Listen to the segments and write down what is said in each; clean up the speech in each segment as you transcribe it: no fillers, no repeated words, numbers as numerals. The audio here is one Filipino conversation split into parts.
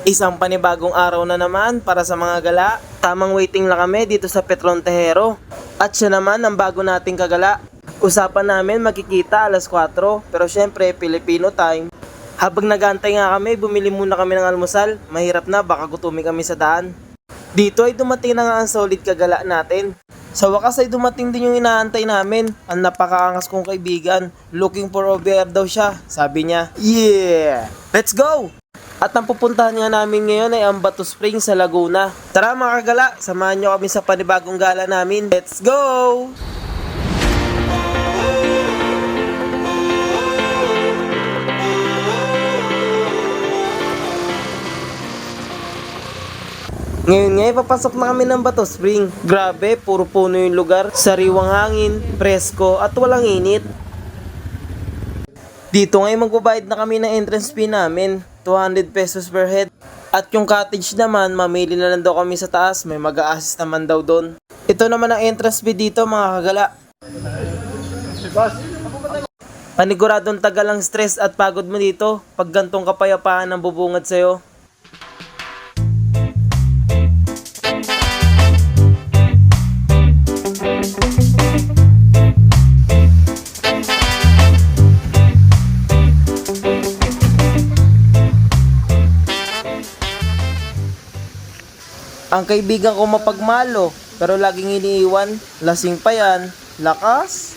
Isang panibagong araw na naman para sa mga gala. Tamang waiting lang kami dito sa Petron Tejero. At siya naman ang bago nating kagala. Usapan namin magkikita alas 4, pero syempre Filipino time. Habang nagantay nga kami, bumili muna kami ng almusal. Mahirap na, baka gutumin kami sa daan. Dito ay dumating na nga ang solid kagala natin. Sa wakas ay dumating din yung inaantay namin. Ang napakaangas kong kaibigan. Looking for a bear daw siya, sabi niya. Yeah! Let's go! At ang pupuntahan nga namin ngayon ay ang Bato Springs sa Laguna. Tara mga kagala, samahan nyo kami sa panibagong gala namin. Let's go! Ngayon nga, papasok na kami ng Bato Spring. Grabe, puro puno yung lugar. Sariwang hangin, presko, at walang init. Dito ngayon magbabayad na kami ng entrance fee namin. 200 pesos per head. At yung cottage naman, mamili na lang daw kami sa taas. May mag-a-assist naman daw doon. Ito naman ang entrance fee dito mga kagala. Paniguradong tagal ang stress at pagod mo dito pag gantong kapayapaan ang bubungad sa'yo. Ang kaibigan ko mapagmalo, pero laging iniiwan. Lasing pa yan. Lakas.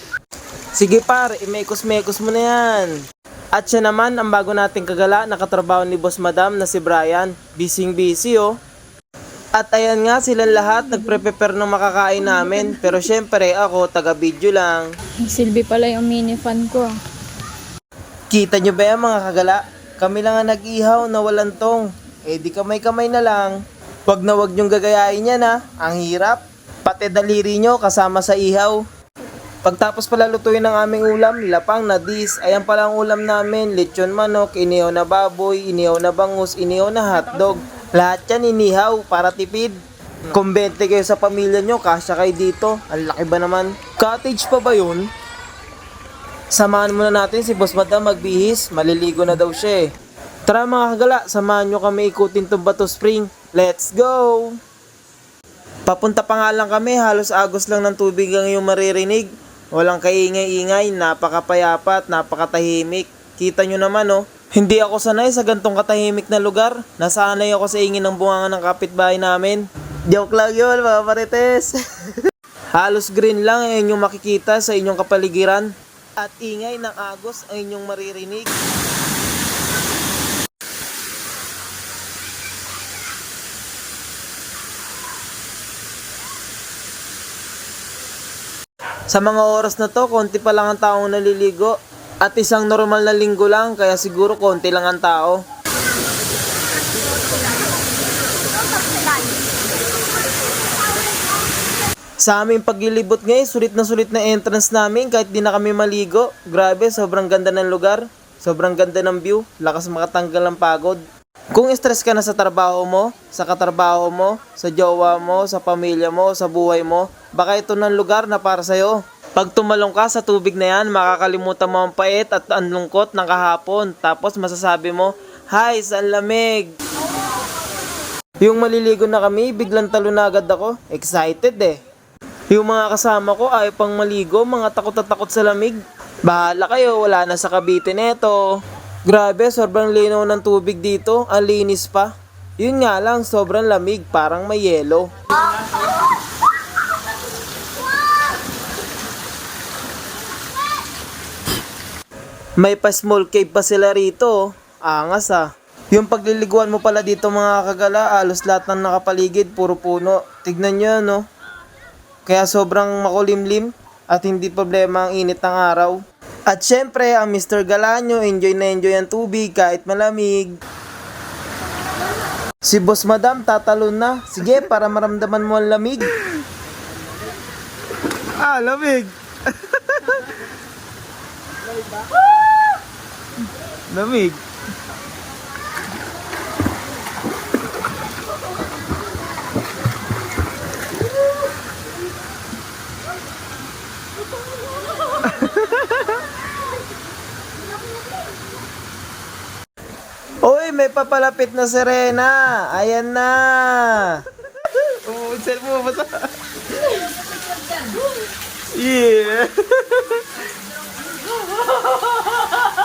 Sige par, imekos-mekos mo na yan. At siya naman, ang bago nating kagala, nakatrabaho ni Boss Madam na si Brian. Busy oh. At ayan nga, silang lahat nagpre-prepare ng makakain namin. Pero syempre, ako, taga-video lang. Silbi pala yung mini fan ko. Kita nyo ba yan mga kagala? Kami lang ang nag-ihaw na walang tong. Eh di kamay-kamay na lang. Wag na wag nyong gagayain yan ha. Ang hirap. Pati daliri nyo kasama sa ihaw. Pagtapos pala lutuin ng aming ulam, lapang na dis. Ayan pala ang ulam namin. Lechon manok, inihaw na baboy, inihaw na bangus, inihaw na hotdog. Lahat yan inihaw para tipid. Kung 20 kayo sa pamilya nyo, kasya kayo dito. Ang laki ba naman? Cottage pa ba yun? Samahan muna natin si Boss Madam magbihis. Maliligo na daw siya eh. Tara mga kagala, samahan nyo kami ikutin tong Bato Spring. Let's go! Papunta pa nga lang kami, halos agos lang ng tubig ang iyong maririnig. Walang kaingay-ingay, napakapayapa at napakatahimik. Kita nyo naman oh, hindi ako sanay sa gantong katahimik na lugar. Nasanay ako sa ingin ng bunganga ng kapitbahay namin. Joke lang yun mga marites. Halos green lang ang inyong makikita sa inyong kapaligiran. At ingay ng agos ang inyong maririnig. Sa mga oras na to, konti pa lang ang taong naliligo. At isang normal na linggo lang, kaya siguro konti lang ang tao. Sa aming paglilibot ngayon, sulit na entrance namin kahit di na kami maligo. Grabe, sobrang ganda ng lugar. Sobrang ganda ng view. Lakas makatanggal ng pagod. Kung stress ka na sa trabaho mo, sa katrabaho mo, sa jowa mo, sa pamilya mo, sa buhay mo, baka ito ng lugar na para sa'yo. Pag tumalong ka sa tubig na yan, makakalimutan mo ang pait at ang lungkot ng kahapon. Tapos masasabi mo, "Hi, saan lamig?" Yung maliligo na kami, biglang talo na agad ako. Excited eh. Yung mga kasama ko ayaw pang maligo, mga takot na takot sa lamig. Bahala kayo, wala na sa Cavite neto. Grabe, sobrang linaw ng tubig dito. Ang linis pa. Yun nga lang, sobrang lamig. Parang may yelo. May pa small cave pa sila rito. Angas ah. Yung pagliliguan mo pala dito mga kagala, alos lahat ng nakapaligid, puro puno. Tignan nyo no. Kaya sobrang makulimlim at hindi problema ang init ng araw. At syempre, ang Mr. Galanyo, enjoy na enjoy ang tubig kahit malamig. Si Boss Madam, tatalon na. Sige, para maramdaman mo ang lamig. Lamig. Lamig. may papalapit na sirena. Ayan na. Oo, cellphone mo ba ito? Yeah.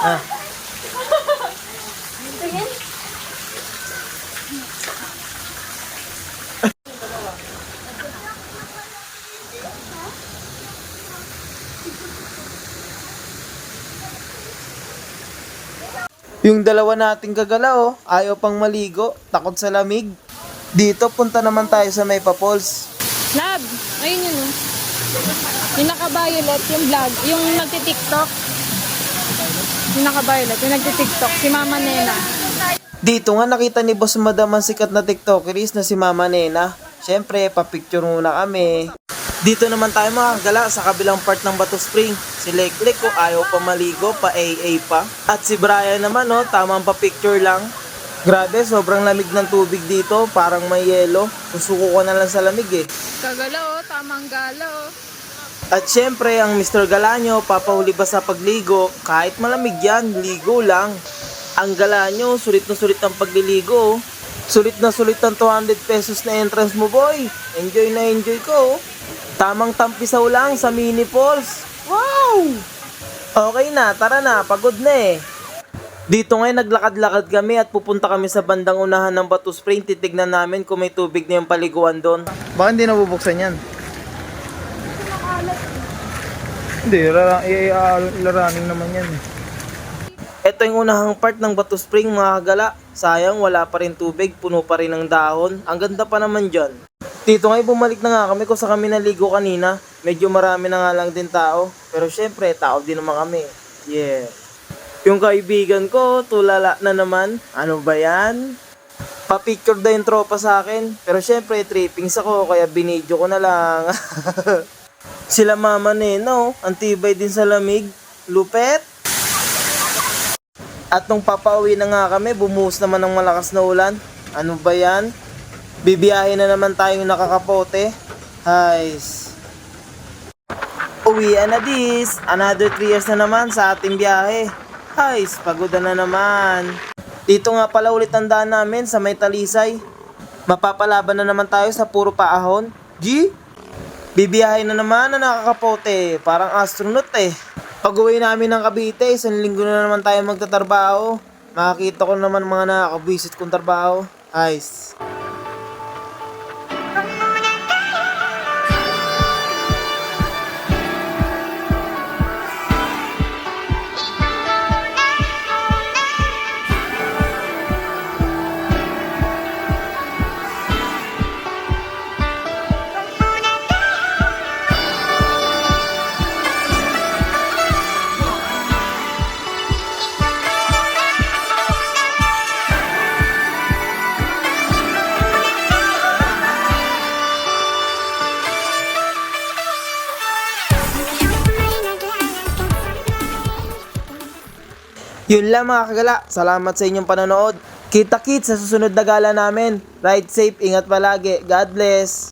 Ah. Yung dalawa nating gagala oh, ayaw pang maligo, takot sa lamig. Dito punta naman tayo sa May Falls. Lab, ayun yun oh. Yung naka-violet, yung vlog, yung nagti-tiktok. Yung naka-violet, yung nagti-tiktok, si Mama Nena. Dito nga nakita ni Boss Madam ang sikat na tiktokeris na si Mama Nena. Siyempre, papicture muna kami. Dito naman tayo mga kagala sa kabilang part ng Bato Spring. Si Leklek ko ayaw pa maligo, pa AA pa. At si Brian naman oh, tamang pa-picture lang. Grabe, sobrang lamig ng tubig dito, parang may yelo. Susuko ko na lang sa lamig eh. Kagala oh, tamang gala oh. At syempre, ang Mr. Galanyo, papahuli ba sa pagligo? Kahit malamig yan, ligo lang. Ang Galanyo, sulit na sulit ang pagliligo. Sulit na sulit ang 200 pesos na entrance mo, boy. Enjoy na enjoy ko. Tamang tampisaw lang sa mini falls. Wow! Okay na, tara na, pagod na eh. Dito ngayon naglakad-lakad kami at pupunta kami sa bandang unahan ng Bato Spring. Titignan namin kung may tubig na yung paliguan doon. Baka hindi nabubuksan yan? Hindi, laraning naman yan. Ito yung unahang part ng Bato Spring mga kagala. Sayang wala pa rin tubig, puno pa rin ng dahon. Ang ganda pa naman dyan. Dito ngayon bumalik na nga kami kung sa kami naligo kanina. Medyo marami na nga lang din tao. Pero syempre, tao din naman kami. Yeah. Yung kaibigan ko, tulala na naman. Ano ba yan? Pa-picture daw yung tropa sa akin. Pero syempre, trippings ako, kaya binidyo ko na lang. Sila Mama Nena, ang tibay din sa lamig. Lupet. At nung papauwi na nga kami, bumuhos naman ng malakas na ulan. Ano ba yan? Bibiyahe na naman tayong nakakapote. Hays. Uwian na this. Another 3 years na naman sa ating biyahe. Hays, pagoda na naman. Dito nga pala ulit ang daan namin sa May Talisay. Mapapalaban na naman tayo sa puro paahon. G? Bibiyahe na naman na nakakapote. Parang astronaut eh. Pag uwi namin ng Cavite, 1 linggo na naman tayo magtatrabaho. Makakita ko naman mga nakakabwisit kong trabaho. Hays. Yun lang mga kagala, salamat sa inyong panonood. Kita-kits sa susunod na gala namin. Ride safe, ingat palagi. God bless.